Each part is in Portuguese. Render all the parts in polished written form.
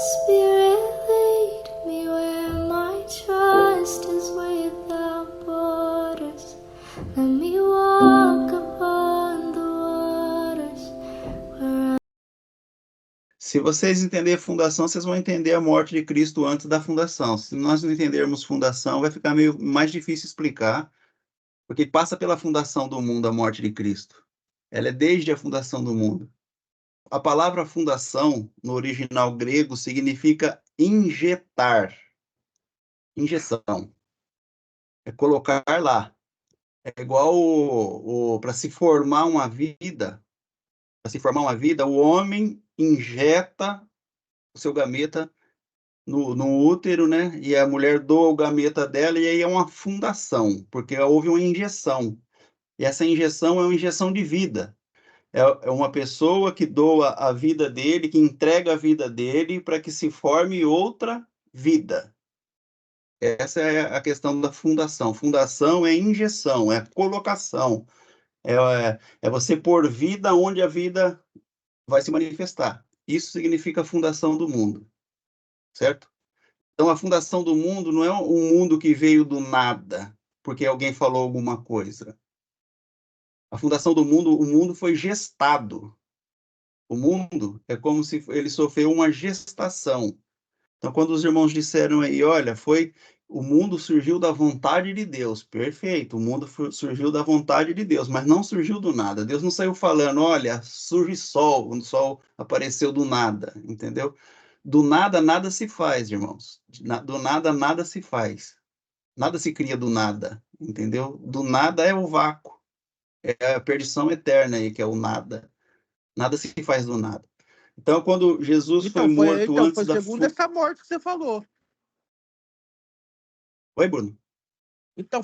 Spirit, lead me where my trust is without borders. Let me walk upon the waters where Se vocês entenderem fundação, vocês vão entender a morte de Cristo antes da fundação. Se nós não entendermos fundação, vai ficar meio mais difícil explicar, porque passa pela fundação do mundo a morte de Cristo. Ela é desde a fundação do mundo. A palavra fundação, no original grego, significa injetar. Injeção. É colocar lá. É igual para se formar uma vida. Para se formar uma vida, o homem injeta o seu gameta no útero, né? E a mulher doa o gameta dela, e aí é uma fundação, porque houve uma injeção. E essa injeção é uma injeção de vida. É uma pessoa que doa a vida dele, que entrega a vida dele para que se forme outra vida. Essa é a questão da fundação. Fundação é injeção, é colocação. É você pôr vida onde a vida vai se manifestar. Isso significa a fundação do mundo, certo? Então, a fundação do mundo não é um mundo que veio do nada, porque alguém falou alguma coisa. A fundação do mundo, o mundo foi gestado. O mundo é como se ele sofreu uma gestação. Então, quando os irmãos disseram aí, olha, o mundo surgiu da vontade de Deus. Perfeito, o mundo surgiu da vontade de Deus, mas não surgiu do nada. Deus não saiu falando, olha, surge sol, o sol apareceu do nada, entendeu? Do nada, nada se faz, irmãos. Do nada, nada se faz. Nada se cria do nada, entendeu? Do nada é o vácuo. É a perdição eterna aí, que é o nada. Nada se faz do nada. Então, quando Jesus foi morto antes da... segundo essa morte que você falou. Oi, Bruno? Então,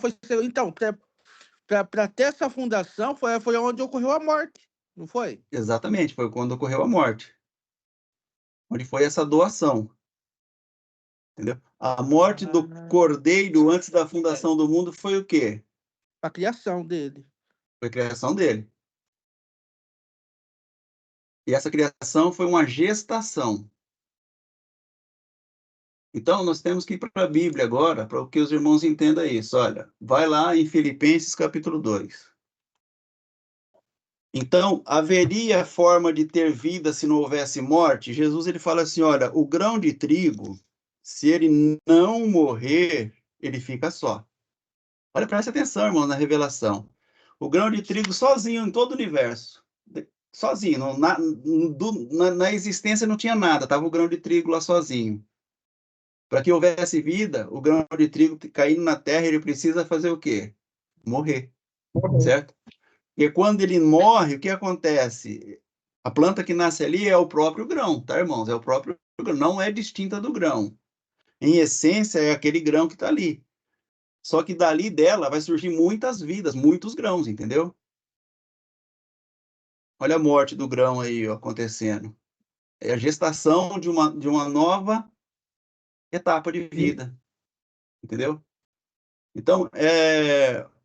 para ter essa fundação, foi onde ocorreu a morte, não foi? Exatamente, foi quando ocorreu a morte. Onde foi essa doação. Entendeu? A morte do cordeiro antes da fundação do mundo foi o quê? A criação dele. Foi a criação dele. E essa criação foi uma gestação. Então, nós temos que ir para a Bíblia agora, para que os irmãos entendam isso. Olha, vai lá em Filipenses capítulo 2. Então, haveria forma de ter vida se não houvesse morte? Jesus ele fala assim, olha, o grão de trigo, se ele não morrer, ele fica só. Olha, presta atenção, irmão, na revelação. O grão de trigo sozinho em todo o universo. Sozinho, na existência não tinha nada, estava o grão de trigo lá sozinho. Para que houvesse vida, o grão de trigo caindo na terra, ele precisa fazer o quê? Morrer, certo? E quando ele morre, o que acontece? A planta que nasce ali é o próprio grão, tá, irmãos? É o próprio grão, não é distinta do grão. Em essência, é aquele grão que está ali. Só que dali dela vai surgir muitas vidas, muitos grãos, entendeu? Olha a morte do grão aí ó, acontecendo. É a gestação de uma nova etapa de vida, entendeu? Então,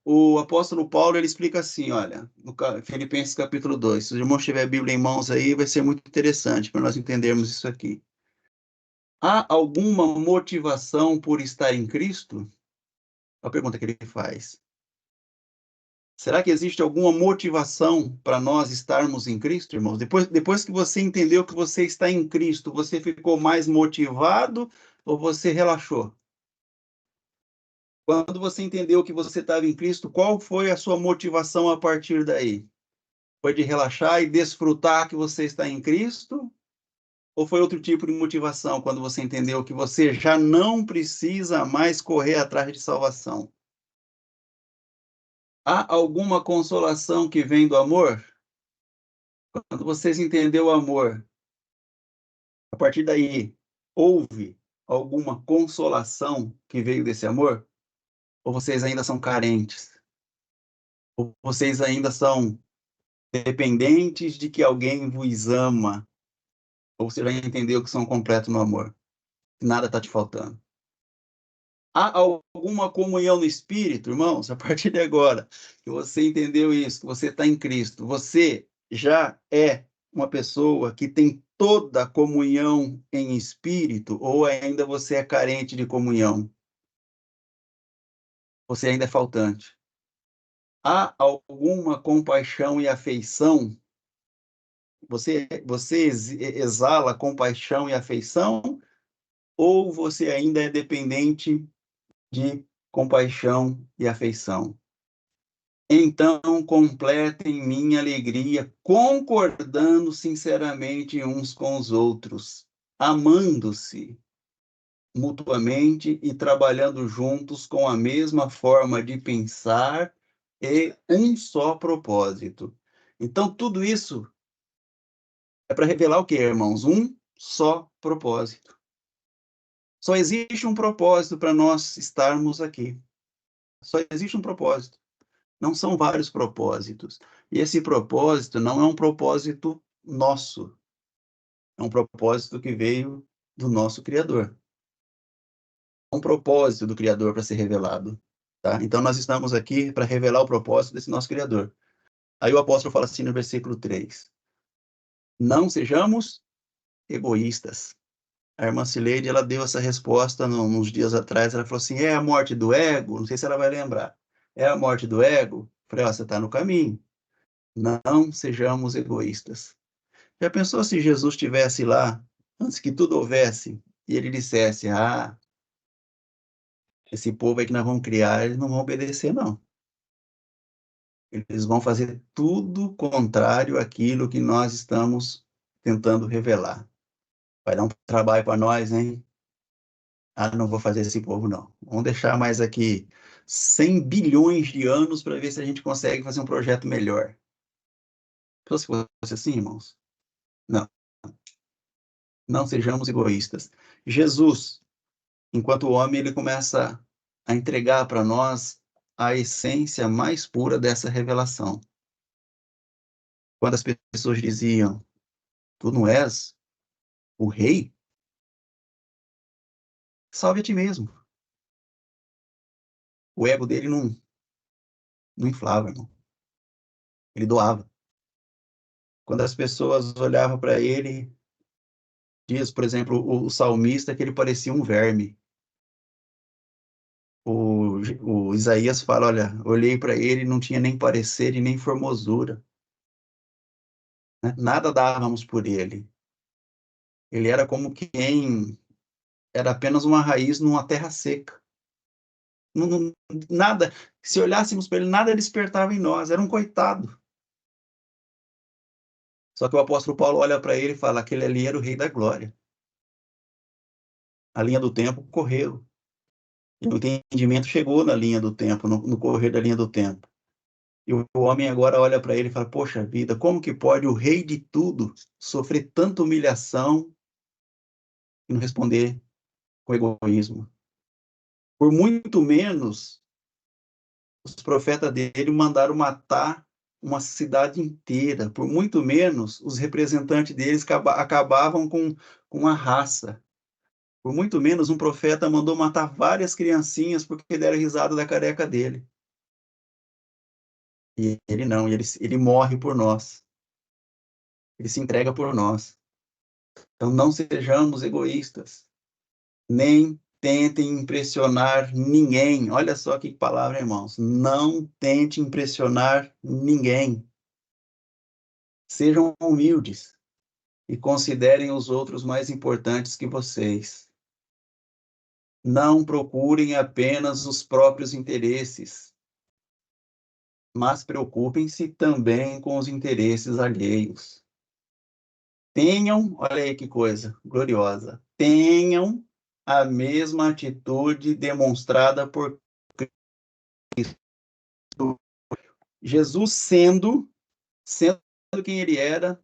o apóstolo Paulo ele explica assim, olha, no Filipenses capítulo 2, se os irmãos tiverem a Bíblia em mãos aí, vai ser muito interessante para nós entendermos isso aqui. Há alguma motivação por estar em Cristo? A pergunta que ele faz. Será que existe alguma motivação para nós estarmos em Cristo, irmãos? Depois que você entendeu que você está em Cristo, você ficou mais motivado ou você relaxou? Quando você entendeu que você estava em Cristo, qual foi a sua motivação a partir daí? Foi de relaxar e desfrutar que você está em Cristo? Ou foi outro tipo de motivação quando você entendeu que você já não precisa mais correr atrás de salvação? Há alguma consolação que vem do amor? Quando vocês entenderam o amor, a partir daí, houve alguma consolação que veio desse amor? Ou vocês ainda são carentes? Ou vocês ainda são dependentes de que alguém vos ama? Ou você já entendeu que são completos no amor? Nada está te faltando. Há alguma comunhão no Espírito, irmãos? A partir de agora, que você entendeu isso, que você está em Cristo, você já é uma pessoa que tem toda a comunhão em espírito, ou ainda você é carente de comunhão? Você ainda é faltante? Há alguma compaixão e afeição? Você exala compaixão e afeição, ou você ainda é dependente de compaixão e afeição? Então, completem minha alegria, concordando sinceramente uns com os outros, amando-se mutuamente e trabalhando juntos com a mesma forma de pensar e um só propósito. Então, tudo isso é para revelar o quê, irmãos? Um só propósito. Só existe um propósito para nós estarmos aqui. Só existe um propósito. Não são vários propósitos. E esse propósito não é um propósito nosso. É um propósito que veio do nosso Criador. É um propósito do Criador para ser revelado. Tá? Então, nós estamos aqui para revelar o propósito desse nosso Criador. Aí o apóstolo fala assim no versículo 3. Não sejamos egoístas. A irmã Cileide, ela deu essa resposta uns dias atrás. Ela falou assim, é a morte do ego? Não sei se ela vai lembrar. É a morte do ego? Eu falei, ó, você está no caminho. Não sejamos egoístas. Já pensou se Jesus estivesse lá, antes que tudo houvesse, e ele dissesse, esse povo aí que nós vamos criar, eles não vão obedecer, não. Eles vão fazer tudo contrário àquilo que nós estamos tentando revelar. Vai dar um trabalho para nós, hein? Não vou fazer esse povo, não. Vamos deixar mais aqui 100 bilhões de anos para ver se a gente consegue fazer um projeto melhor. Se fosse assim, irmãos? Não. Não sejamos egoístas. Jesus, enquanto homem, ele começa a entregar para nós a essência mais pura dessa revelação. Quando as pessoas diziam, tu não és o rei? Salve a ti mesmo. O ego dele não inflava, irmão. Ele doava. Quando as pessoas olhavam para ele, diz, por exemplo, o salmista que ele parecia um verme. O Isaías fala, olha, olhei para ele, não tinha nem parecer e nem formosura. Né? Nada dávamos por ele. Ele era como quem era apenas uma raiz numa terra seca. Nada, se olhássemos para ele, nada despertava em nós, era um coitado. Só que o apóstolo Paulo olha para ele e fala, aquele ali era o rei da glória. A linha do tempo correu. E o entendimento chegou na linha do tempo, no correr da linha do tempo. E o homem agora olha para ele e fala, poxa vida, como que pode o rei de tudo sofrer tanta humilhação e não responder com egoísmo? Por muito menos, os profetas dele mandaram matar uma cidade inteira. Por muito menos, os representantes deles acabavam com uma raça. Por muito menos, um profeta mandou matar várias criancinhas porque deram risada da careca dele. E ele não, ele morre por nós. Ele se entrega por nós. Então, não sejamos egoístas. Nem tentem impressionar ninguém. Olha só que palavra, irmãos. Não tente impressionar ninguém. Sejam humildes e considerem os outros mais importantes que vocês. Não procurem apenas os próprios interesses, mas preocupem-se também com os interesses alheios. Tenham, olha aí que coisa gloriosa, tenham a mesma atitude demonstrada por Cristo. Jesus, sendo quem ele era,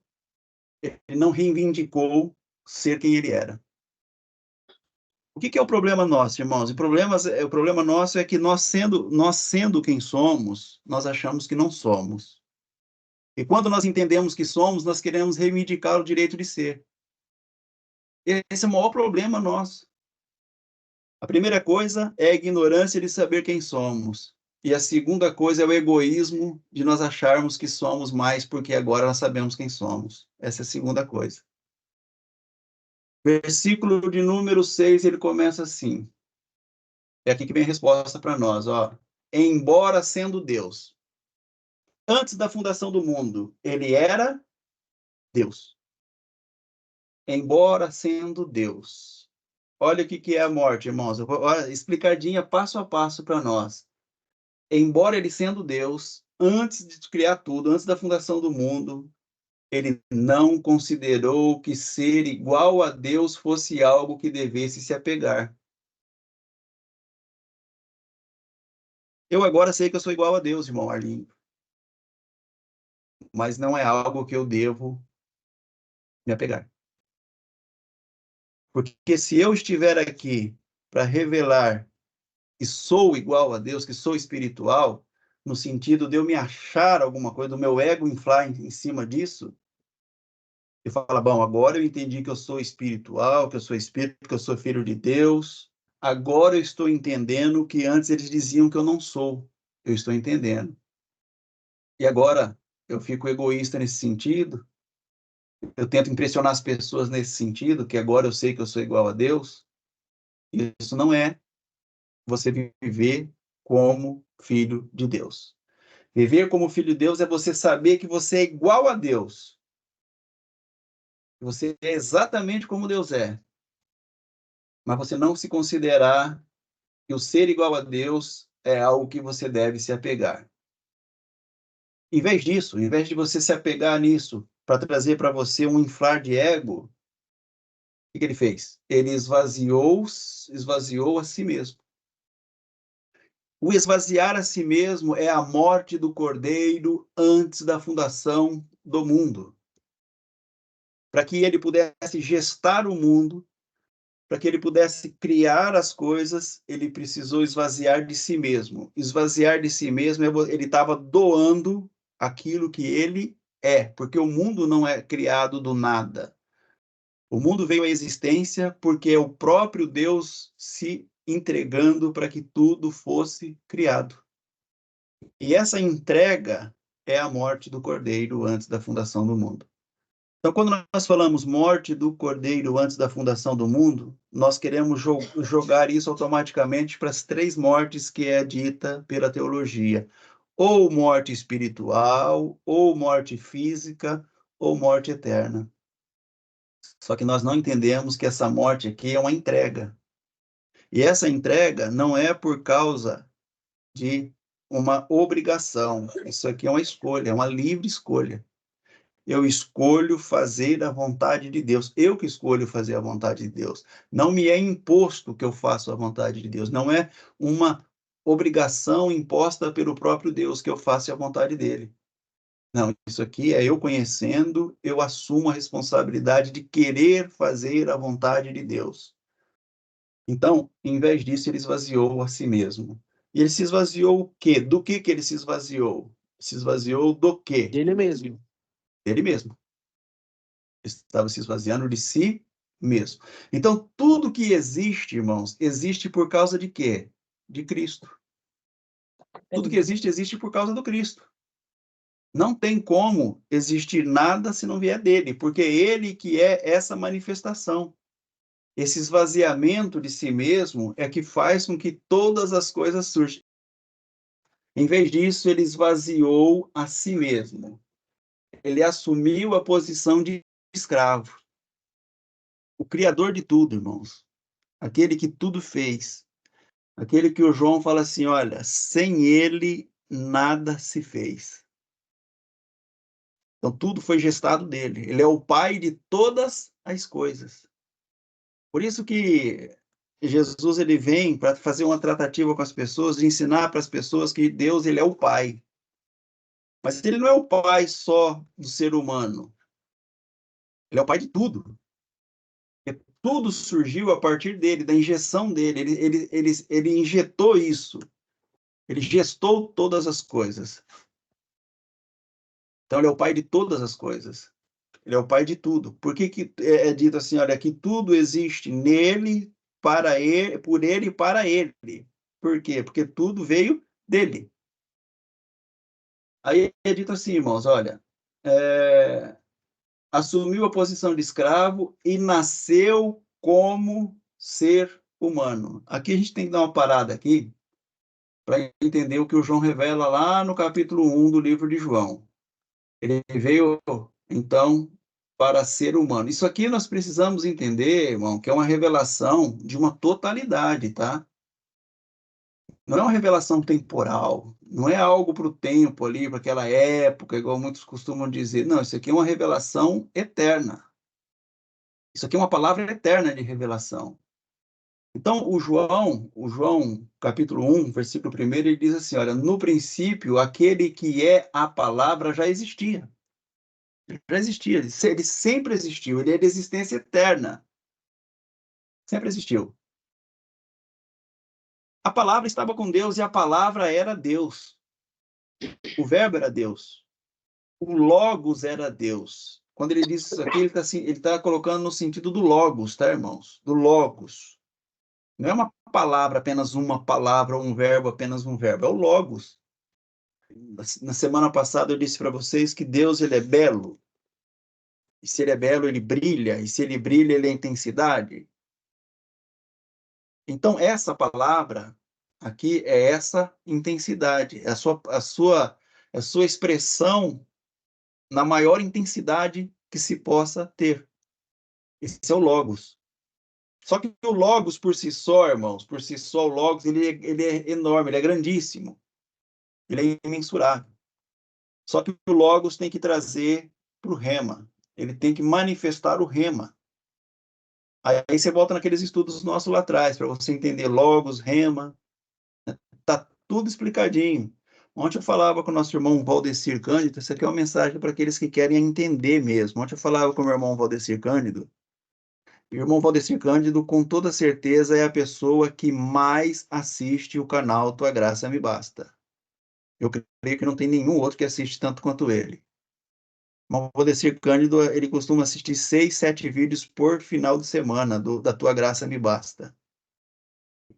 ele não reivindicou ser quem ele era. O que é o problema nosso, irmãos? O problema nosso é que nós sendo quem somos, nós achamos que não somos. E quando nós entendemos que somos, nós queremos reivindicar o direito de ser. Esse é o maior problema nosso. A primeira coisa é a ignorância de saber quem somos. E a segunda coisa é o egoísmo de nós acharmos que somos mais porque agora nós sabemos quem somos. Essa é a segunda coisa. Versículo de número 6, ele começa assim. É aqui que vem a resposta para nós, ó. Embora sendo Deus, antes da fundação do mundo, ele era Deus. Embora sendo Deus. Olha o que é a morte, irmãos. Explicadinha passo a passo para nós. Embora ele sendo Deus, antes de criar tudo, antes da fundação do mundo, ele não considerou que ser igual a Deus fosse algo que devesse se apegar. Eu agora sei que eu sou igual a Deus, irmão Arlindo, mas não é algo que eu devo me apegar. Porque se eu estiver aqui para revelar que sou igual a Deus, que sou espiritual, no sentido de eu me achar alguma coisa, do meu ego inflar em cima disso, e fala, bom, agora eu entendi que eu sou espiritual, que eu sou espírito, que eu sou filho de Deus. Agora eu estou entendendo que antes eles diziam que eu não sou. Eu estou entendendo. E agora eu fico egoísta nesse sentido. Eu tento impressionar as pessoas nesse sentido, que agora eu sei que eu sou igual a Deus. Isso não é você viver como filho de Deus. Viver como filho de Deus é você saber que você é igual a Deus. Você é exatamente como Deus é. Mas você não se considerar que o ser igual a Deus é algo que você deve se apegar. Em vez disso, em vez de você se apegar nisso para trazer para você um inflar de ego, o que ele fez? Ele esvaziou a si mesmo. O esvaziar a si mesmo é a morte do cordeiro antes da fundação do mundo. Para que ele pudesse gestar o mundo, para que ele pudesse criar as coisas, ele precisou esvaziar de si mesmo. Esvaziar de si mesmo, ele estava doando aquilo que ele é, porque o mundo não é criado do nada. O mundo veio à existência porque é o próprio Deus se entregando para que tudo fosse criado. E essa entrega é a morte do Cordeiro antes da fundação do mundo. Então, quando nós falamos morte do Cordeiro antes da fundação do mundo, nós queremos jogar isso automaticamente para as 3 mortes que é dita pela teologia. Ou morte espiritual, ou morte física, ou morte eterna. Só que nós não entendemos que essa morte aqui é uma entrega. E essa entrega não é por causa de uma obrigação. Isso aqui é uma escolha, é uma livre escolha. Eu escolho fazer a vontade de Deus. Eu que escolho fazer a vontade de Deus. Não me é imposto que eu faça a vontade de Deus. Não é uma obrigação imposta pelo próprio Deus que eu faça a vontade dele. Não, isso aqui é eu conhecendo, eu assumo a responsabilidade de querer fazer a vontade de Deus. Então, em vez disso, ele esvaziou a si mesmo. E ele se esvaziou o quê? Do que ele se esvaziou? Se esvaziou do quê? Dele mesmo. Dele mesmo. Estava se esvaziando de si mesmo. Então, tudo que existe, irmãos, existe por causa de quê? De Cristo. Tudo que existe, existe por causa do Cristo. Não tem como existir nada se não vier dele, porque é ele que é essa manifestação. Esse esvaziamento de si mesmo é que faz com que todas as coisas surjam. Em vez disso, ele esvaziou a si mesmo. Ele assumiu a posição de escravo. O Criador de tudo, irmãos. Aquele que tudo fez. Aquele que o João fala assim, olha, sem ele nada se fez. Então, tudo foi gestado dele. Ele é o pai de todas as coisas. Por isso que Jesus ele vem para fazer uma tratativa com as pessoas, de ensinar para as pessoas que Deus ele é o pai. Mas ele não é o pai só do ser humano. Ele é o pai de tudo. Porque tudo surgiu a partir dele, da injeção dele. Ele injetou isso. Ele gestou todas as coisas. Então, ele é o pai de todas as coisas. Ele é o pai de tudo. Por que é dito assim, olha, que tudo existe nele, para ele, por ele e para ele? Por quê? Porque tudo veio dele. Aí é dito assim, irmãos, olha, assumiu a posição de escravo e nasceu como ser humano. Aqui a gente tem que dar uma parada aqui para entender o que o João revela lá no capítulo 1 do livro de João. Ele veio, então, para ser humano. Isso aqui nós precisamos entender, irmão, que é uma revelação de uma totalidade, tá? Não é uma revelação temporal, não é algo para o tempo ali, para aquela época, igual muitos costumam dizer. Não, isso aqui é uma revelação eterna. Isso aqui é uma palavra eterna de revelação. Então, o João, capítulo 1, versículo 1, ele diz assim, olha, no princípio, aquele que é a palavra já existia. Já existia, ele sempre existiu, ele é de existência eterna. Sempre existiu. A palavra estava com Deus e a palavra era Deus. O verbo era Deus. O logos era Deus. Quando ele diz isso aqui, ele está colocando no sentido do logos, tá, irmãos? Do logos. Não é uma palavra, apenas uma palavra, ou um verbo, apenas um verbo. É o logos. Na semana passada eu disse para vocês que Deus, ele é belo. E se ele é belo, ele brilha. E se ele brilha, ele é intensidade. Então, essa palavra aqui é essa intensidade. É a sua expressão na maior intensidade que se possa ter. Esse é o logos. Só que o logos por si só, irmãos, por si só, o logos, ele é enorme, ele é grandíssimo. Ele é imensurável. Só que o logos tem que trazer para o rema. Ele tem que manifestar o rema. Aí você volta naqueles estudos nossos lá atrás, para você entender logos, rema. Tá tudo explicadinho. Ontem eu falava com o nosso irmão Valdecir Cândido, isso aqui é uma mensagem para aqueles que querem entender mesmo. Ontem eu falava com o meu irmão Valdecir Cândido, e o irmão Valdecir Cândido, com toda certeza, é a pessoa que mais assiste o canal Tua Graça Me Basta. Eu creio que não tem nenhum outro que assiste tanto quanto ele. O Valdecir Cândido, ele costuma assistir 6, 7 vídeos por final de semana da Tua Graça Me Basta.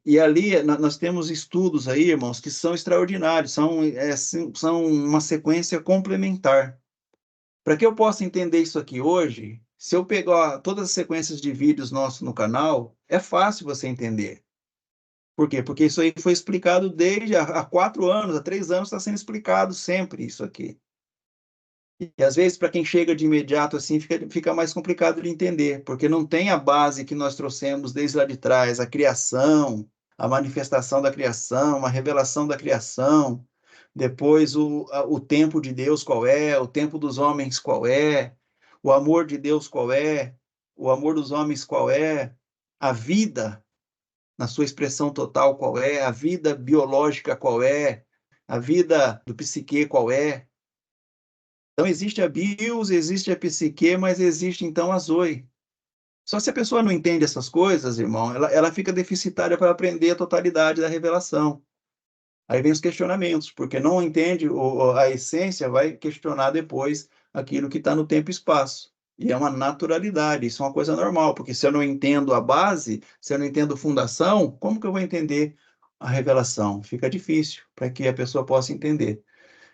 E ali nós temos estudos aí, irmãos, que são extraordinários, são uma sequência complementar. Para que eu possa entender isso aqui hoje, se eu pegar todas as sequências de vídeos nossos no canal, é fácil você entender. Por quê? Porque isso aí foi explicado desde há 4 anos, há 3 anos está sendo explicado sempre isso aqui. E às vezes, para quem chega de imediato assim, fica mais complicado de entender, porque não tem a base que nós trouxemos desde lá de trás, a criação, a manifestação da criação, a revelação da criação, depois o tempo de Deus qual é, o tempo dos homens qual é, o amor de Deus qual é, o amor dos homens qual é, a vida na sua expressão total qual é, a vida biológica qual é, a vida do psique qual é. Então, existe a bios, existe a psique, mas existe, então, a zoe. Só se a pessoa não entende essas coisas, irmão, ela fica deficitária para aprender a totalidade da revelação. Aí vem os questionamentos, porque não entende a essência, vai questionar depois aquilo que está no tempo e espaço. E é uma naturalidade, isso é uma coisa normal, porque se eu não entendo a base, se eu não entendo a fundação, como que eu vou entender a revelação? Fica difícil para que a pessoa possa entender.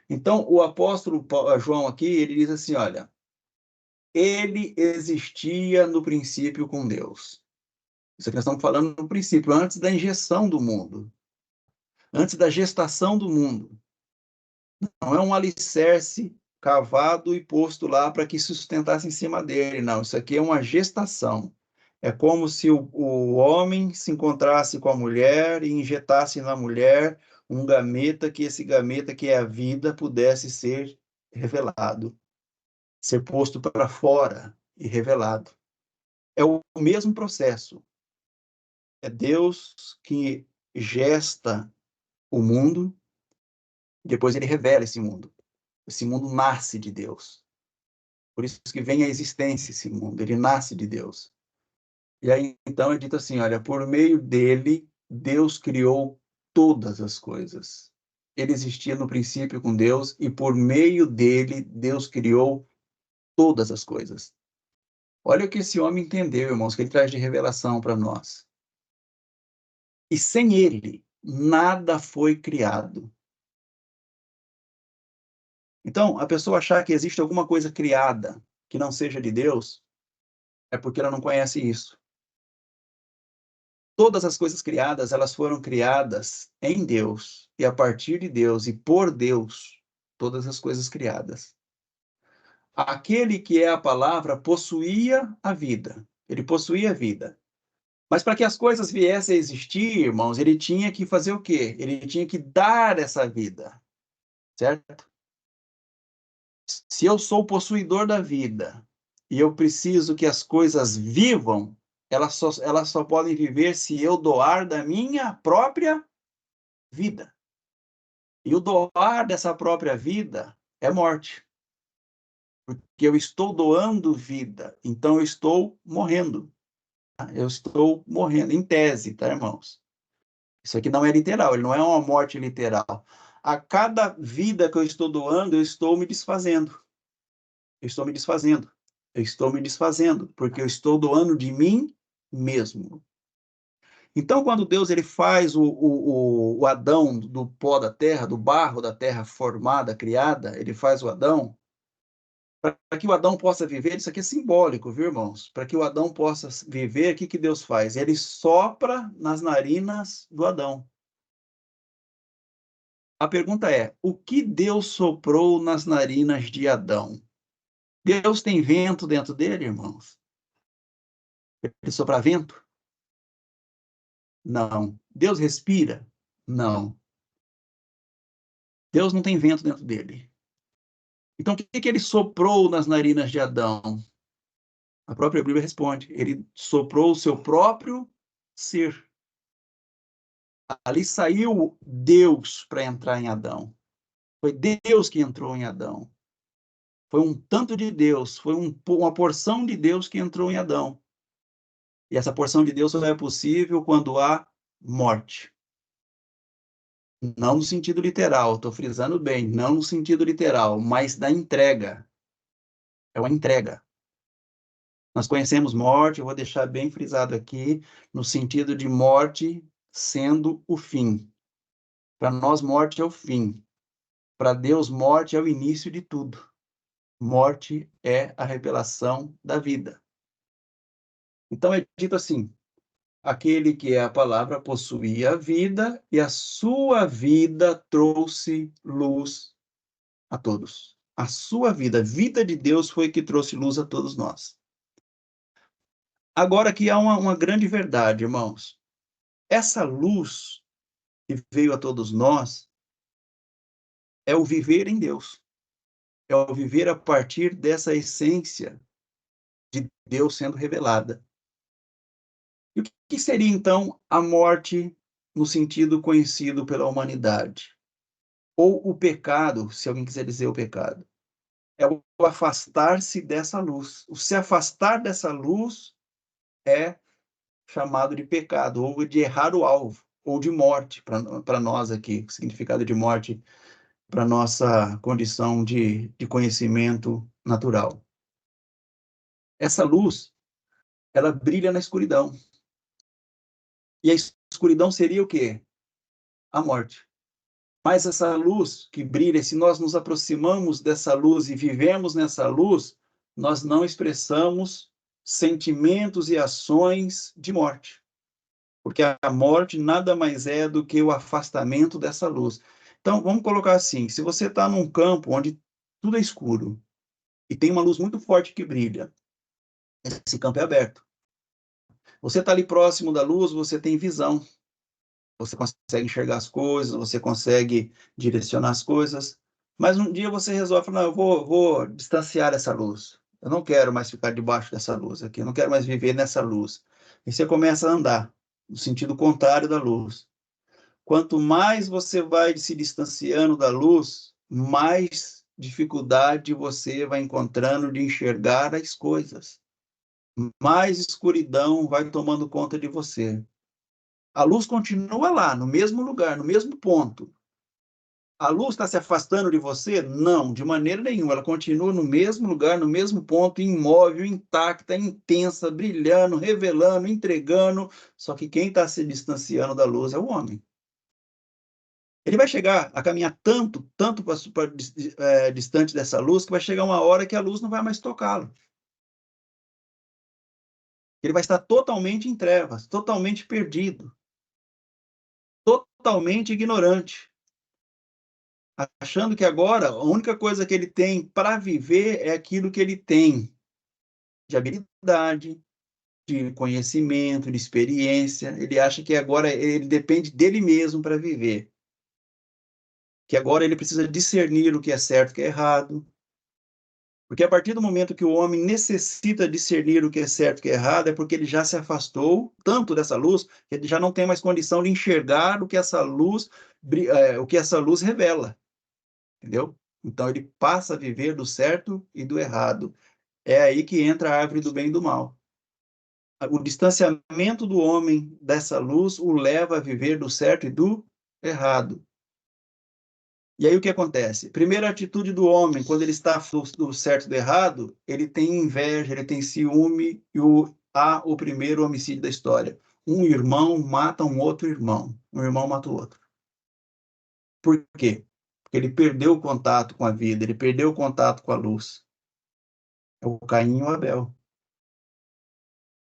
Então, o apóstolo João aqui, ele diz assim, olha, ele existia no princípio com Deus. Isso aqui nós estamos falando no princípio, antes da injeção do mundo, antes da gestação do mundo. Não é um alicerce cavado e posto lá para que sustentasse em cima dele, não. Isso aqui é uma gestação. É como se o homem se encontrasse com a mulher e injetasse na mulher um gameta, que esse gameta, que é a vida, pudesse ser revelado, ser posto para fora e revelado. É o mesmo processo. É Deus que gesta o mundo, depois ele revela esse mundo. Esse mundo nasce de Deus. Por isso que vem a existência esse mundo, ele nasce de Deus. E aí, então, é dito assim, olha, por meio dele, Deus criou todas as coisas. Ele existia no princípio com Deus e por meio dele, Deus criou todas as coisas. Olha o que esse homem entendeu, irmãos, que ele traz de revelação para nós. E sem ele, nada foi criado. Então, a pessoa achar que existe alguma coisa criada, que não seja de Deus, é porque ela não conhece isso. Todas as coisas criadas, elas foram criadas em Deus, e a partir de Deus, e por Deus, todas as coisas criadas. Aquele que é a palavra possuía a vida. Ele possuía a vida. Mas para que as coisas viessem a existir, irmãos, ele tinha que fazer o quê? Ele tinha que dar essa vida, certo? Se eu sou o possuidor da vida e eu preciso que as coisas vivam, elas só podem viver se eu doar da minha própria vida. E o doar dessa própria vida é morte. Porque eu estou doando vida, então eu estou morrendo. Eu estou morrendo, em tese, tá, irmãos? Isso aqui não é literal, ele não é uma morte literal. A cada vida que eu estou doando, eu estou me desfazendo. Eu estou me desfazendo. Eu estou me desfazendo, porque eu estou doando de mim mesmo. Então, quando Deus ele faz o Adão do pó da terra, do barro da terra formada, criada, ele faz o Adão, para que o Adão possa viver, isso aqui é simbólico, viu, irmãos? Para que o Adão possa viver, o que Deus faz? Ele sopra nas narinas do Adão. A pergunta é, o que Deus soprou nas narinas de Adão? Deus tem vento dentro dele, irmãos? Ele sopra vento? Não. Deus respira? Não. Deus não tem vento dentro dele. Então, o que ele soprou nas narinas de Adão? A própria Bíblia responde. Ele soprou o seu próprio ser. Ali saiu Deus para entrar em Adão. Foi Deus que entrou em Adão. Foi um tanto de Deus, foi uma porção de Deus que entrou em Adão. E essa porção de Deus só é possível quando há morte. Não no sentido literal, estou frisando bem, não no sentido literal, mas da entrega. É uma entrega. Nós conhecemos morte, eu vou deixar bem frisado aqui, no sentido de morte sendo o fim. Para nós, morte é o fim. Para Deus, morte é o início de tudo. Morte é a revelação da vida. Então é dito assim, aquele que é a palavra possuía a vida e a sua vida trouxe luz a todos. A sua vida, a vida de Deus foi que trouxe luz a todos nós. Agora aqui há uma grande verdade, irmãos. Essa luz que veio a todos nós é o viver em Deus. É o viver a partir dessa essência de Deus sendo revelada. E o que seria, então, a morte no sentido conhecido pela humanidade? Ou o pecado, se alguém quiser dizer o pecado. É o afastar-se dessa luz. O se afastar dessa luz é chamado de pecado, ou de errar o alvo, ou de morte, para nós aqui, o significado de morte para nossa condição de conhecimento natural. Essa luz, ela brilha na escuridão. E a escuridão seria o quê? A morte. Mas essa luz que brilha, se nós nos aproximamos dessa luz e vivemos nessa luz, nós não expressamos sentimentos e ações de morte. Porque a morte nada mais é do que o afastamento dessa luz. Então, vamos colocar assim, se você está num campo onde tudo é escuro e tem uma luz muito forte que brilha, esse campo é aberto. Você está ali próximo da luz, você tem visão. Você consegue enxergar as coisas, você consegue direcionar as coisas. Mas um dia você resolve, não, eu vou distanciar essa luz. Eu não quero mais ficar debaixo dessa luz aqui, eu não quero mais viver nessa luz. E você começa a andar no sentido contrário da luz. Quanto mais você vai se distanciando da luz, mais dificuldade você vai encontrando de enxergar as coisas. Mais escuridão vai tomando conta de você. A luz continua lá, no mesmo lugar, no mesmo ponto. A luz está se afastando de você? Não, de maneira nenhuma. Ela continua no mesmo lugar, no mesmo ponto, imóvel, intacta, intensa, brilhando, revelando, entregando. Só que quem está se distanciando da luz é o homem. Ele vai chegar a caminhar tanto distante dessa luz, que vai chegar uma hora que a luz não vai mais tocá-lo. Ele vai estar totalmente em trevas, totalmente perdido, totalmente ignorante, achando que agora a única coisa que ele tem para viver é aquilo que ele tem de habilidade, de conhecimento, de experiência. Ele acha que agora ele depende dele mesmo para viver, que agora ele precisa discernir o que é certo e o que é errado. Porque a partir do momento que o homem necessita discernir o que é certo e o que é errado, é porque ele já se afastou tanto dessa luz, que ele já não tem mais condição de enxergar o que essa luz revela. Entendeu? Então ele passa a viver do certo e do errado. É aí que entra a árvore do bem e do mal. O distanciamento do homem dessa luz o leva a viver do certo e do errado. E aí o que acontece? Primeira atitude do homem, quando ele está do certo e do errado, ele tem inveja, ele tem ciúme, e há o primeiro homicídio da história. Um irmão mata um outro irmão. Um irmão mata o outro. Por quê? Porque ele perdeu o contato com a vida, ele perdeu o contato com a luz. É o Caim e o Abel.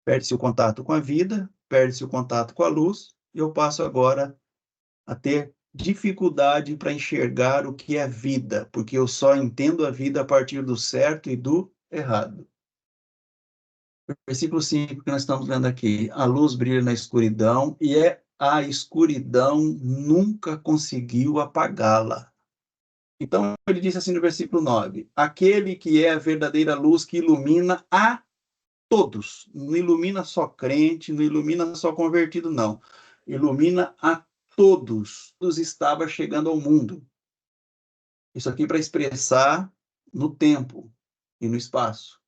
Perde-se o contato com a vida, perde-se o contato com a luz, e eu passo agora a ter dificuldade para enxergar o que é vida, porque eu só entendo a vida a partir do certo e do errado. Versículo 5 que nós estamos lendo aqui. A luz brilha na escuridão e a escuridão nunca conseguiu apagá-la. Então, ele disse assim no versículo 9: aquele que é a verdadeira luz que ilumina a todos. Não ilumina só crente, não ilumina só convertido, não. Ilumina a todos. Todos estava chegando ao mundo. Isso aqui para expressar no tempo e no espaço.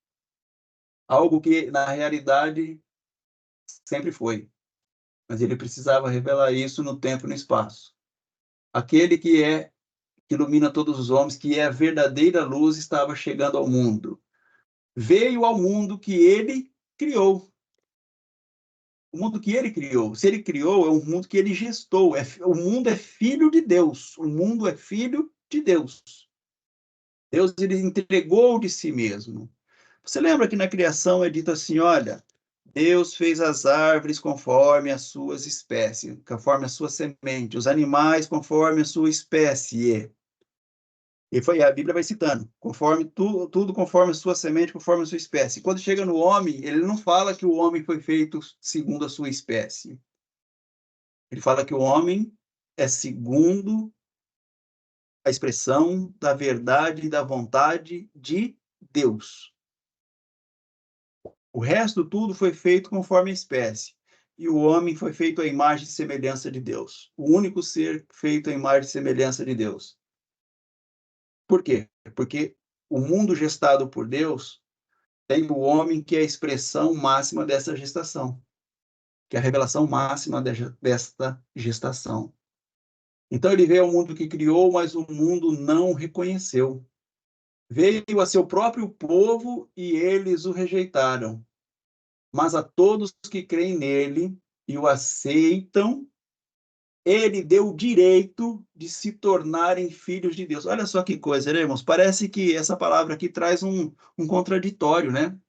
Algo que, na realidade, sempre foi. Mas ele precisava revelar isso no tempo e no espaço. Aquele que ilumina todos os homens, que é a verdadeira luz, estava chegando ao mundo. Veio ao mundo que ele criou. O mundo que ele criou. Se ele criou, é um mundo que ele gestou. O mundo é filho de Deus. O mundo é filho de Deus. Deus ele entregou de si mesmo. Você lembra que na criação é dito assim, olha, Deus fez as árvores conforme as suas espécies, conforme a sua semente, os animais conforme a sua espécie. E a Bíblia vai citando, conforme tudo conforme a sua semente, conforme a sua espécie. Quando chega no homem, ele não fala que o homem foi feito segundo a sua espécie. Ele fala que o homem é segundo a expressão da verdade e da vontade de Deus. O resto tudo foi feito conforme a espécie. E o homem foi feito à imagem e semelhança de Deus. O único ser feito à imagem e semelhança de Deus. Por quê? Porque o mundo gestado por Deus tem o homem que é a expressão máxima dessa gestação, que é a revelação máxima desta gestação. Então ele veio ao mundo que criou, mas o mundo não reconheceu. Veio a seu próprio povo e eles o rejeitaram. Mas a todos que creem nele e o aceitam, ele deu o direito de se tornarem filhos de Deus. Olha só que coisa, né, irmãos? Parece que essa palavra aqui traz um contraditório, né?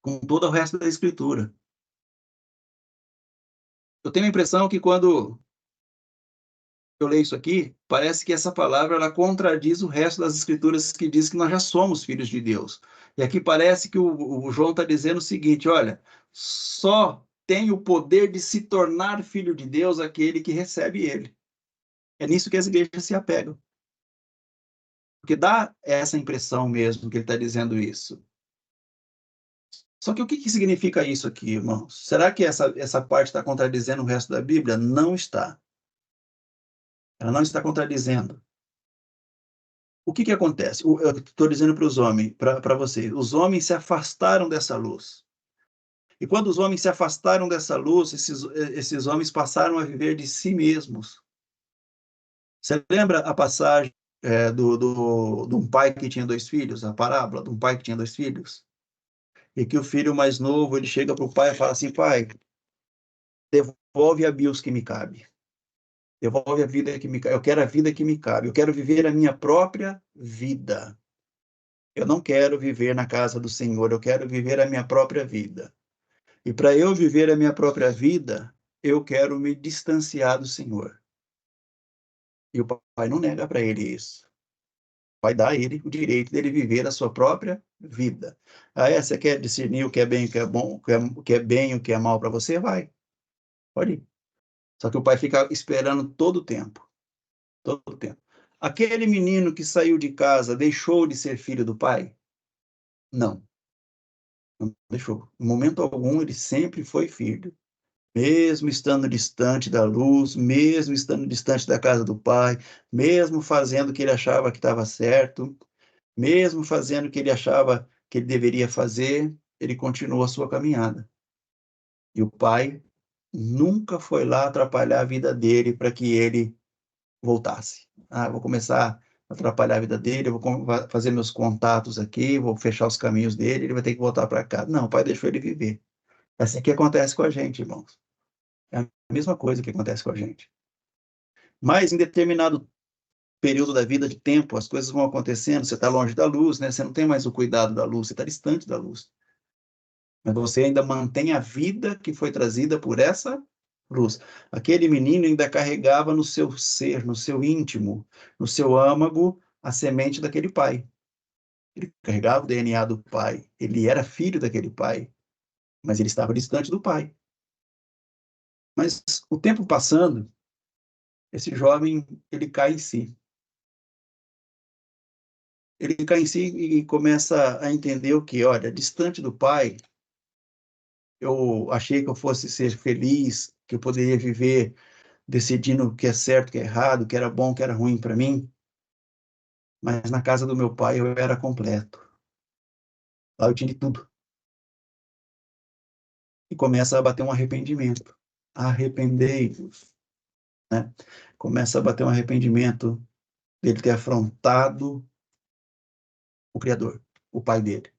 Com todo o resto da Escritura. Eu tenho a impressão que quando eu leio isso aqui, parece que essa palavra ela contradiz o resto das Escrituras que diz que nós já somos filhos de Deus. E aqui parece que o João está dizendo o seguinte, olha, só tem o poder de se tornar filho de Deus aquele que recebe ele. É nisso que as igrejas se apegam. Porque dá essa impressão mesmo que ele está dizendo isso. Só que o que significa isso aqui, irmãos? Será que essa parte está contradizendo o resto da Bíblia? Não está. Ela não está contradizendo. O que acontece? Eu estou dizendo para os homens, para vocês, os homens se afastaram dessa luz. E quando os homens se afastaram dessa luz, esses homens passaram a viver de si mesmos. Você lembra a passagem de um pai que tinha 2 filhos, a parábola de um pai que tinha 2 filhos? E que o filho mais novo, ele chega para o pai e fala assim, pai, devolve a Bia os que me cabe. Devolve a vida que me cabe. Eu quero a vida que me cabe. Eu quero viver a minha própria vida. Eu não quero viver na casa do Senhor. Eu quero viver a minha própria vida. E para eu viver a minha própria vida, eu quero me distanciar do Senhor. E o pai não nega para ele isso. Vai dar a ele o direito dele viver a sua própria vida. Aí você quer discernir o que é bem, o que é bom, o que é bem, o que é mal para você? Vai. Pode ir. Só que o pai fica esperando todo o tempo. Todo o tempo. Aquele menino que saiu de casa deixou de ser filho do pai? Não. Não deixou. Em momento algum, ele sempre foi filho. Mesmo estando distante da luz, mesmo estando distante da casa do pai, mesmo fazendo o que ele achava que estava certo, mesmo fazendo o que ele achava que ele deveria fazer, ele continuou a sua caminhada. E o pai nunca foi lá atrapalhar a vida dele para que ele voltasse. Vou começar a atrapalhar a vida dele, eu vou fazer meus contatos aqui, vou fechar os caminhos dele, ele vai ter que voltar para casa. Não, o pai deixou ele viver. É assim que acontece com a gente, irmãos. É a mesma coisa que acontece com a gente. Mas em determinado período da vida, de tempo, as coisas vão acontecendo, você está longe da luz, né? Você não tem mais o cuidado da luz, você está distante da luz. Mas você ainda mantém a vida que foi trazida por essa luz. Aquele menino ainda carregava no seu ser, no seu íntimo, no seu âmago, a semente daquele pai. Ele carregava o DNA do pai, ele era filho daquele pai, mas ele estava distante do pai. Mas o tempo passando, esse jovem, ele cai em si. Ele cai em si e começa a entender o que, olha, distante do pai, eu achei que eu fosse ser feliz, que eu poderia viver decidindo o que é certo, o que é errado, o que era bom, o que era ruim para mim. Mas na casa do meu pai eu era completo. Lá eu tinha de tudo. E começa a bater um arrependimento. Arrependei-vos, né? Começa a bater um arrependimento dele ter afrontado o Criador, o pai dele.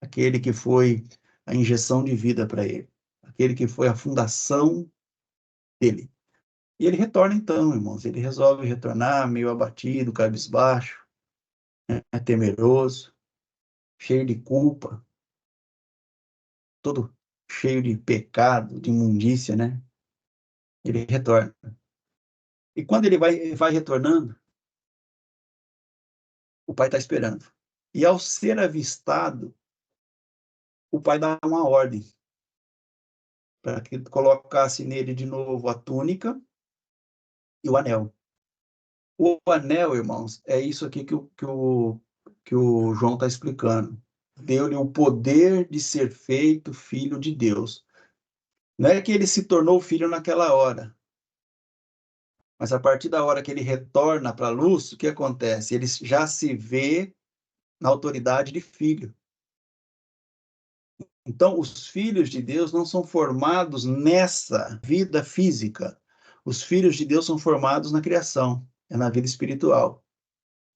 Aquele que foi a injeção de vida para ele. Aquele que foi a fundação dele. E ele retorna então, irmãos. Ele resolve retornar meio abatido, cabisbaixo, né? Temeroso, cheio de culpa, todo cheio de pecado, de imundícia, né? Ele retorna. E quando ele vai retornando, o pai está esperando. E ao ser avistado, o pai dá uma ordem para que colocasse nele de novo a túnica e o anel. O anel, irmãos, é isso aqui que o João está explicando. Deu-lhe o poder de ser feito filho de Deus. Não é que ele se tornou filho naquela hora, mas a partir da hora que ele retorna para a luz, o que acontece? Ele já se vê na autoridade de filho. Então, os filhos de Deus não são formados nessa vida física. Os filhos de Deus são formados na criação, é na vida espiritual.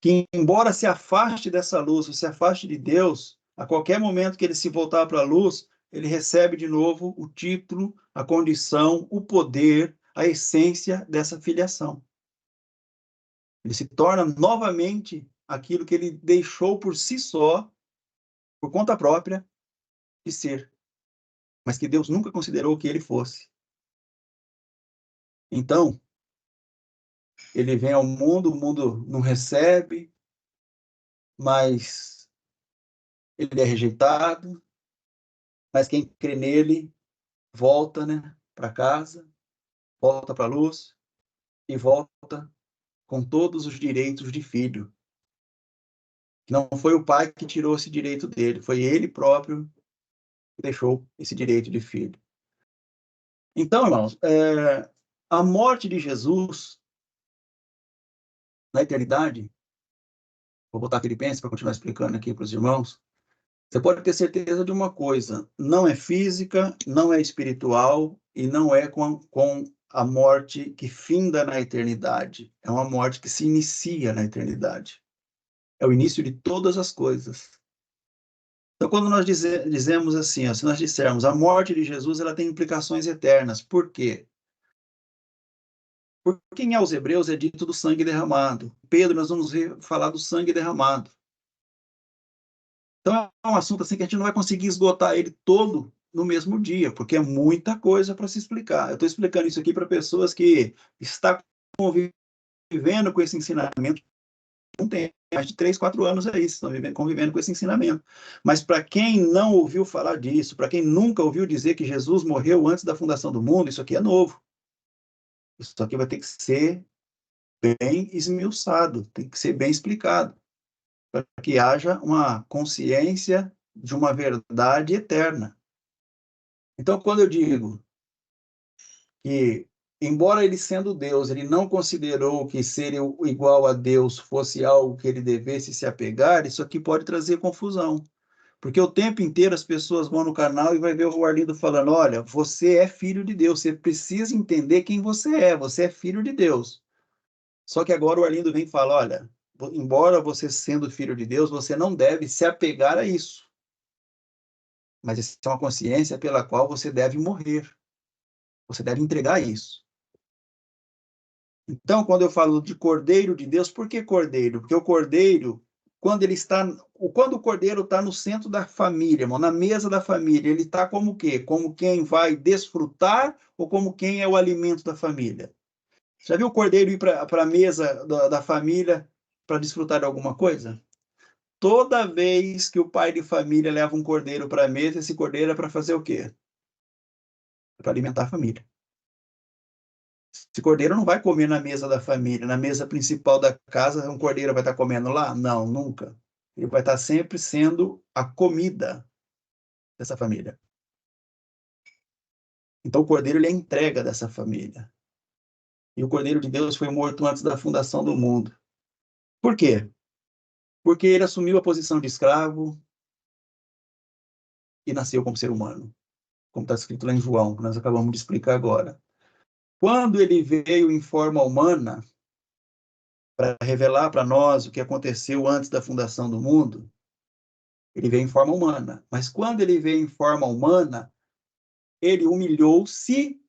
Que, embora se afaste dessa luz, se afaste de Deus, a qualquer momento que ele se voltar para a luz, ele recebe de novo o título, a condição, o poder, a essência dessa filiação. Ele se torna novamente aquilo que ele deixou por si só, por conta própria, de ser, mas que Deus nunca considerou que ele fosse. Então, ele vem ao mundo, o mundo não recebe, mas ele é rejeitado, mas quem crê nele volta, né, para casa, volta para a luz e volta com todos os direitos de filho. Não foi o pai que tirou esse direito dele, foi ele próprio que deixou esse direito de filho. Então, irmãos, a morte de Jesus na eternidade, vou botar Filipenses para continuar explicando aqui para os irmãos, você pode ter certeza de uma coisa, não é física, não é espiritual e não é com a morte que finda na eternidade. É uma morte que se inicia na eternidade. É o início de todas as coisas. Então, quando nós dizemos assim, ó, se nós dissermos a morte de Jesus, ela tem implicações eternas. Por quê? Porque em aos Hebreus é dito do sangue derramado. Pedro, nós vamos falar do sangue derramado. Então é um assunto assim que a gente não vai conseguir esgotar ele todo no mesmo dia, porque é muita coisa para se explicar. Eu estou explicando isso aqui para pessoas que estão convivendo com esse ensinamento, não tem mais de 3, 4 anos aí, estão convivendo com esse ensinamento. Mas para quem não ouviu falar disso, para quem nunca ouviu dizer que Jesus morreu antes da fundação do mundo, isso aqui é novo. Isso aqui vai ter que ser bem esmiuçado, tem que ser bem explicado, para que haja uma consciência de uma verdade eterna. Então, quando eu digo que, embora ele sendo Deus, ele não considerou que ser igual a Deus fosse algo que ele devesse se apegar, isso aqui pode trazer confusão. Porque o tempo inteiro as pessoas vão no canal e vai ver o Arlindo falando, olha, você é filho de Deus, você precisa entender quem você é filho de Deus. Só que agora o Arlindo vem e fala, olha, embora você sendo filho de Deus, você não deve se apegar a isso. Mas isso é uma consciência pela qual você deve morrer. Você deve entregar isso. Então, quando eu falo de Cordeiro de Deus, por que Cordeiro? Porque o Cordeiro, quando o Cordeiro está no centro da família, irmão, na mesa da família, ele está como o quê? Como quem vai desfrutar ou como quem é o alimento da família? Já viu o Cordeiro ir para a mesa da família para desfrutar de alguma coisa? Toda vez que o pai de família leva um cordeiro para a mesa, esse cordeiro é para fazer o quê? Para alimentar a família. Esse cordeiro não vai comer na mesa da família, na mesa principal da casa, um cordeiro vai estar comendo lá? Não, nunca. Ele vai estar sempre sendo a comida dessa família. Então o cordeiro ele é a entrega dessa família. E o Cordeiro de Deus foi morto antes da fundação do mundo. Por quê? Porque ele assumiu a posição de escravo e nasceu como ser humano, como está escrito lá em João, que nós acabamos de explicar agora. Quando ele veio em forma humana, para revelar para nós o que aconteceu antes da fundação do mundo, ele veio em forma humana. Mas quando ele veio em forma humana, ele humilhou-se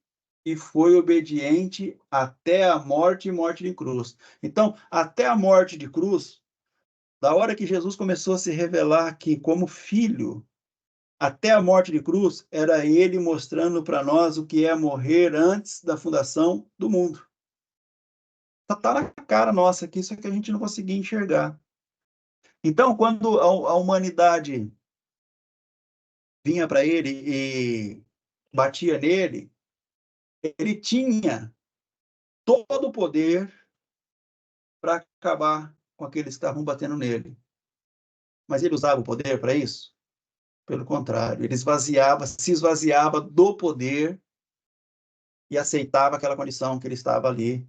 e foi obediente até a morte e morte de cruz. Então, até a morte de cruz, da hora que Jesus começou a se revelar aqui como filho, até a morte de cruz, era ele mostrando para nós o que é morrer antes da fundação do mundo. Está na cara nossa aqui, só que a gente não conseguia enxergar. Então, quando a humanidade vinha para ele e batia nele, ele tinha todo o poder para acabar com aqueles que estavam batendo nele. Mas ele usava o poder para isso? Pelo contrário, ele se esvaziava do poder e aceitava aquela condição que ele estava ali,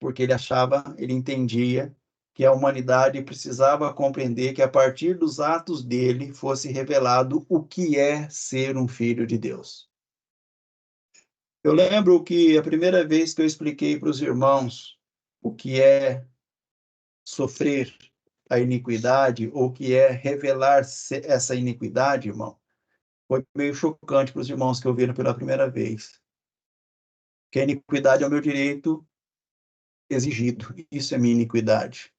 porque ele entendia que a humanidade precisava compreender que a partir dos atos dele fosse revelado o que é ser um filho de Deus. Eu lembro que a primeira vez que eu expliquei para os irmãos o que é sofrer a iniquidade, ou o que é revelar essa iniquidade, irmão, foi meio chocante para os irmãos que ouviram pela primeira vez. Que a iniquidade é o meu direito exigido, isso é minha iniquidade.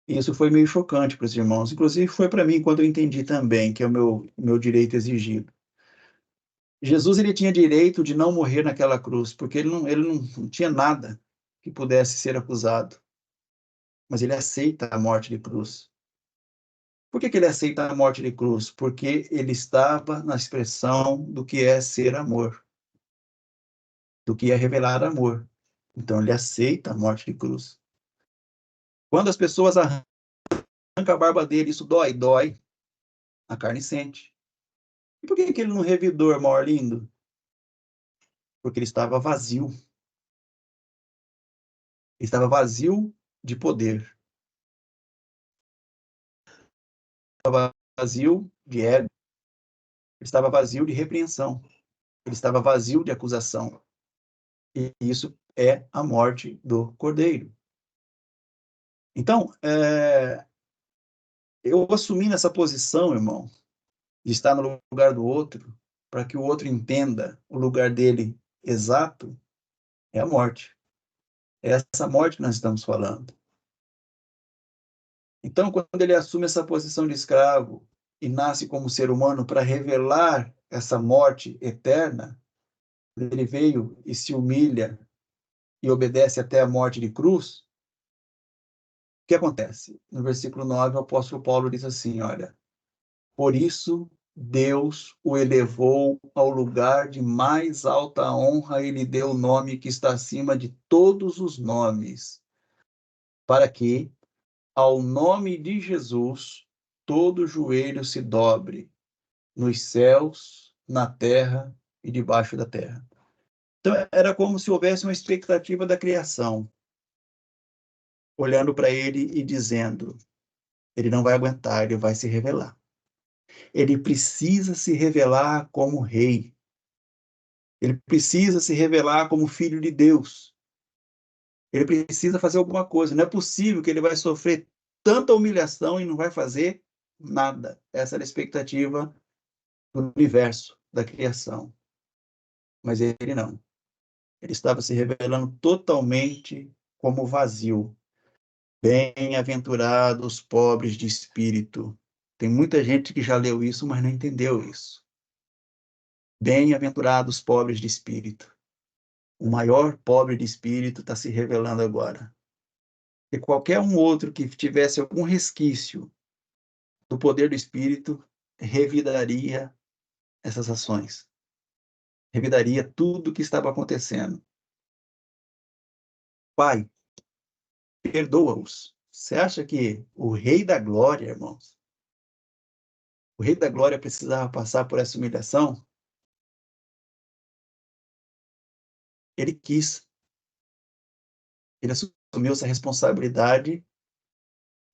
Isso foi meio chocante para os irmãos, inclusive foi para mim quando eu entendi também que é o meu direito exigido. Jesus ele tinha direito de não morrer naquela cruz, porque ele não tinha nada que pudesse ser acusado. Mas ele aceita a morte de cruz. Por que ele aceita a morte de cruz? Porque ele estava na expressão do que é ser amor, do que é revelar amor. Então ele aceita a morte de cruz. Quando as pessoas arrancam a barba dele, isso dói, dói. A carne sente. E por que ele não revidou, irmão Arlindo? Porque ele estava vazio. Ele estava vazio de poder. Ele estava vazio de ego. Ele estava vazio de repreensão. Ele estava vazio de acusação. E isso é a morte do Cordeiro. Então, eu assumi nessa posição, irmão, de estar no lugar do outro, para que o outro entenda o lugar dele exato, É a morte. É essa morte que nós estamos falando. Então, quando ele assume essa posição de escravo e nasce como ser humano para revelar essa morte eterna, ele veio e se humilha e obedece até a morte de cruz. O que acontece? No versículo 9, o apóstolo Paulo diz assim, olha, por isso Deus o elevou ao lugar de mais alta honra e lhe deu o nome que está acima de todos os nomes, para que, ao nome de Jesus, todo joelho se dobre, nos céus, na terra e debaixo da terra. Então, era como se houvesse uma expectativa da criação, olhando para ele e dizendo, ele não vai aguentar, ele vai se revelar. Ele precisa se revelar como rei. Ele precisa se revelar como filho de Deus. Ele precisa fazer alguma coisa. Não é possível que ele vai sofrer tanta humilhação e não vai fazer nada. Essa era a expectativa do universo, da criação. Mas ele não. Ele estava se revelando totalmente como vazio. Bem-aventurados os pobres de espírito. Tem muita gente que já leu isso, mas não entendeu isso. Bem-aventurados os pobres de espírito. O maior pobre de espírito está se revelando agora. E qualquer um outro que tivesse algum resquício do poder do espírito, revidaria essas ações. Revidaria tudo o que estava acontecendo. Pai, perdoa-os. Você acha que o Rei da Glória, irmãos, o Rei da Glória precisava passar por essa humilhação? Ele quis. Ele assumiu essa responsabilidade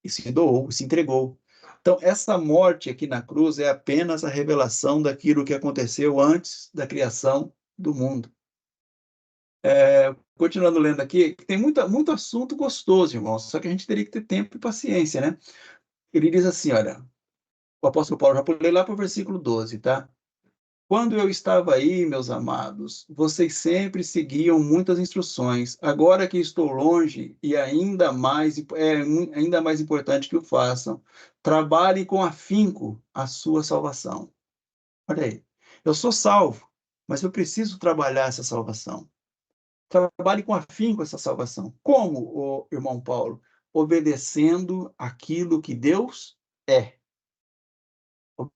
e se doou, se entregou. Então, essa morte aqui na cruz é apenas a revelação daquilo que aconteceu antes da criação do mundo. Continuando lendo aqui, tem muito assunto gostoso, irmãos, só que a gente teria que ter tempo e paciência, né? Ele diz assim, olha, o apóstolo Paulo, já pulei lá para o versículo 12, tá? Quando eu estava aí, meus amados, vocês sempre seguiam muitas instruções. Agora que estou longe e ainda mais importante que o façam, trabalhem com afinco a sua salvação. Olha aí, eu sou salvo, mas eu preciso trabalhar essa salvação. Trabalhe com afinco essa salvação. Como, o irmão Paulo? Obedecendo aquilo que Deus é.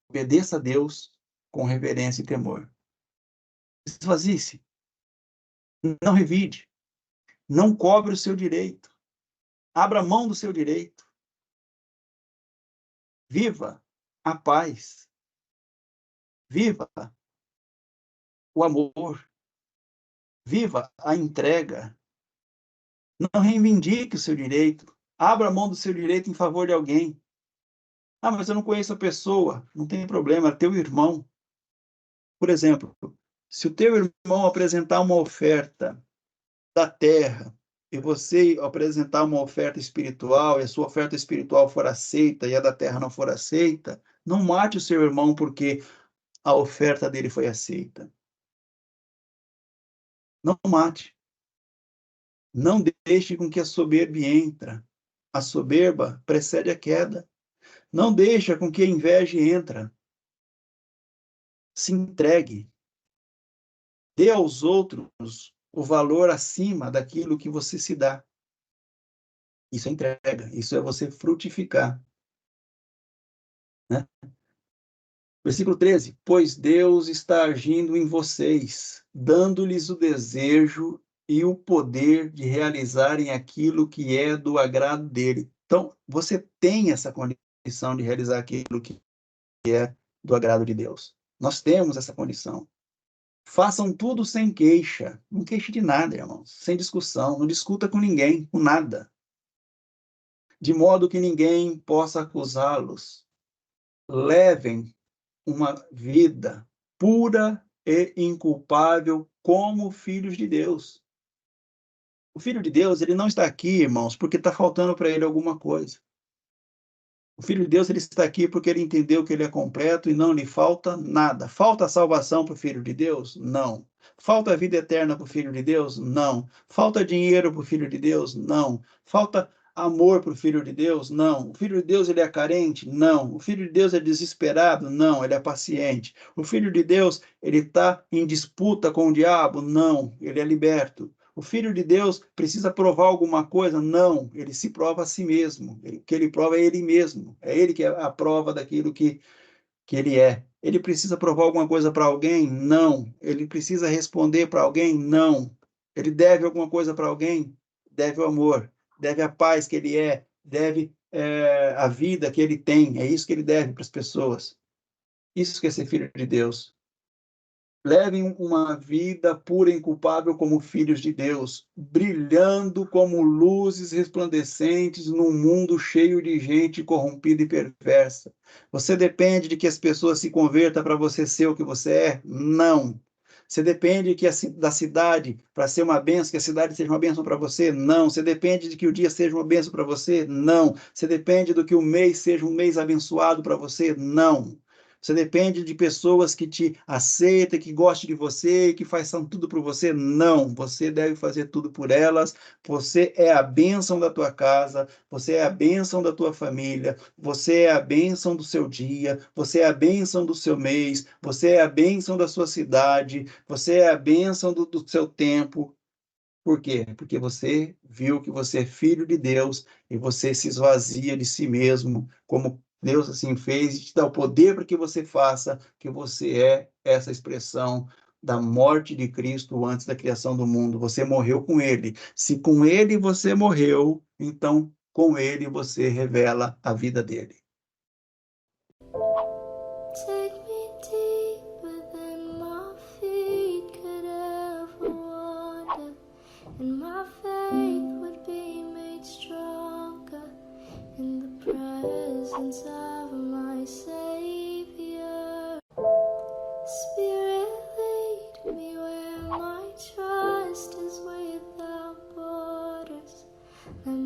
Obedeça a Deus com reverência e temor. Esvazie-se. Não revide. Não cobre o seu direito. Abra mão do seu direito. Viva a paz. Viva o amor. Viva a entrega. Não reivindique o seu direito. Abra mão do seu direito em favor de alguém. Ah, mas eu não conheço a pessoa. Não tem problema, é teu irmão. Por exemplo, se o teu irmão apresentar uma oferta da terra e você apresentar uma oferta espiritual e a sua oferta espiritual for aceita e a da terra não for aceita, não mate o seu irmão porque a oferta dele foi aceita. Não mate. Não deixe com que a soberba entre. A soberba precede a queda. Não deixe com que a inveja entre. Se entregue. Dê aos outros o valor acima daquilo que você se dá. Isso é entrega, isso é você frutificar. Né? Versículo 13. Pois Deus está agindo em vocês, dando-lhes o desejo e o poder de realizarem aquilo que é do agrado dele. Então, você tem essa condição de realizar aquilo que é do agrado de Deus. Nós temos essa condição. Façam tudo sem queixa. Não queixe de nada, irmãos. Sem discussão. Não discuta com ninguém, com nada. De modo que ninguém possa acusá-los. Levem uma vida pura e inculpável como filhos de Deus. O filho de Deus, ele não está aqui, irmãos, porque está faltando para ele alguma coisa. O Filho de Deus ele está aqui porque ele entendeu que ele é completo e não lhe falta nada. Falta salvação para o Filho de Deus? Não. Falta vida eterna para o Filho de Deus? Não. Falta dinheiro para o Filho de Deus? Não. Falta amor para o Filho de Deus? Não. O Filho de Deus ele é carente? Não. O Filho de Deus é desesperado? Não. Ele é paciente. O Filho de Deus ele está em disputa com o diabo? Não. Ele é liberto. O Filho de Deus precisa provar alguma coisa? Não, ele se prova a si mesmo. O que ele prova é ele mesmo. É ele que é a prova daquilo que ele é. Ele precisa provar alguma coisa para alguém? Não. Ele precisa responder para alguém? Não. Ele deve alguma coisa para alguém? Deve o amor, deve a paz que ele é, deve a vida que ele tem. É isso que ele deve para as pessoas. Isso que é ser filho de Deus. Levem uma vida pura e inculpável como filhos de Deus, brilhando como luzes resplandecentes num mundo cheio de gente corrompida e perversa. Você depende de que as pessoas se convertam para você ser o que você é? Não. Você depende da cidade para ser uma bênção, que a cidade seja uma bênção para você? Não. Você depende de que o dia seja uma bênção para você? Não. Você depende do que o mês seja um mês abençoado para você? Não. Você depende de pessoas que te aceitem, que gostem de você, que façam tudo por você? Não, você deve fazer tudo por elas. Você é a bênção da tua casa, você é a bênção da tua família, você é a bênção do seu dia, você é a bênção do seu mês, você é a bênção da sua cidade, você é a bênção do seu tempo. Por quê? Porque você viu que você é filho de Deus e você se esvazia de si mesmo, como Deus assim fez, e te dá o poder para que você faça, que você é essa expressão da morte de Cristo antes da criação do mundo. Você morreu com ele. Se com ele você morreu, então com ele você revela a vida dele. Take me deeper than my feet could ever wander, and my faith would be made stronger in the presence of my Savior. Spirit, lead me where my trust is without borders. Let